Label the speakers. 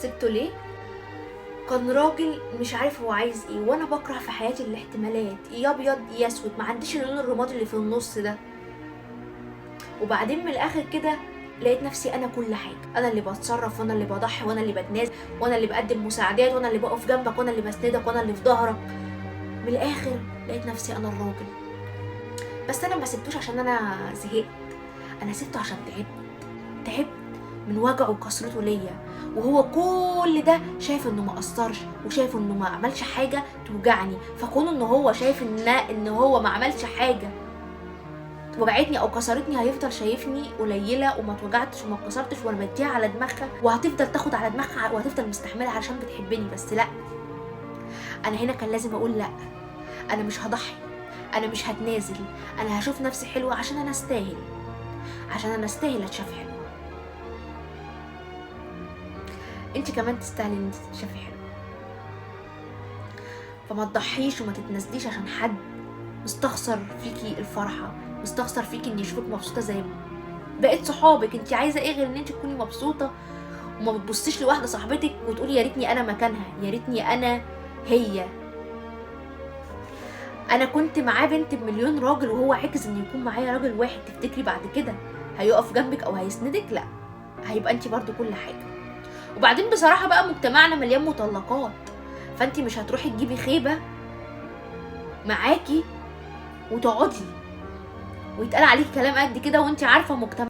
Speaker 1: سبته ليه؟ كان راجل مش عارف هو عايز ايه، وانا بكره في حياتي الاحتمالات، يا ابيض يا اسود، ما عنديش اللون الرمادي اللي في النص ده. وبعدين من الاخر كده لقيت نفسي انا كل حاجه، انا اللي بتصرف وانا اللي بضحي وانا اللي بتنازل وانا اللي بقدم مساعدات وانا اللي بقف جنبك وانا اللي بسندك وانا اللي في ظهرك. من الاخر لقيت نفسي انا الراجل. بس انا ما سبتوش عشان انا زهقت، انا سبته عشان تعبت من وجعه وكسرته ليا، وهو كل ده شايف انه ما قصرش وشايف انه ما عملش حاجه توجعني. فكون انه هو شايف ان هو ما عملش حاجه وجعتني او كسرتني، هيفضل شايفني قليله وما اتوجعتش وما اتكسرتش وانا بديها على دماغها، وهتفضل تاخد على دماغها وهتفضل مستحملها عشان بتحبني. بس لا، انا هنا كان لازم اقول لا، انا مش هضحي، انا مش هتنازل، انا هشوف نفسي حلوه عشان انا استاهل، عشان انا استاهل اتشاف حلوه. انت كمان تستاهلي ان انت تتشافي حلوه، فما تضحيش وما تتنازليش عشان حد مستخسر فيكي الفرحه، مستخسر فيكي ان يشوفك مبسوطه زي بقيت صحابك. انت عايزه ايه غير ان انت تكوني مبسوطه وما بتبصيش لواحده صاحبتك وتقولي يا ريتني انا مكانها، يا ريتني انا هي. انا كنت معاه بنت بمليون راجل وهو عاجز ان يكون معايا راجل واحد. تفتكري بعد كده هيقف جنبك او هيسندك؟ لا، هيبقى انت برضو كل حاجه. وبعدين بصراحه بقى مجتمعنا مليان مطلقات، فانت مش هتروحي تجيبي خيبه معاكي وتقعدي ويتقال عليكي كلام قد كده وانت عارفه مجتمع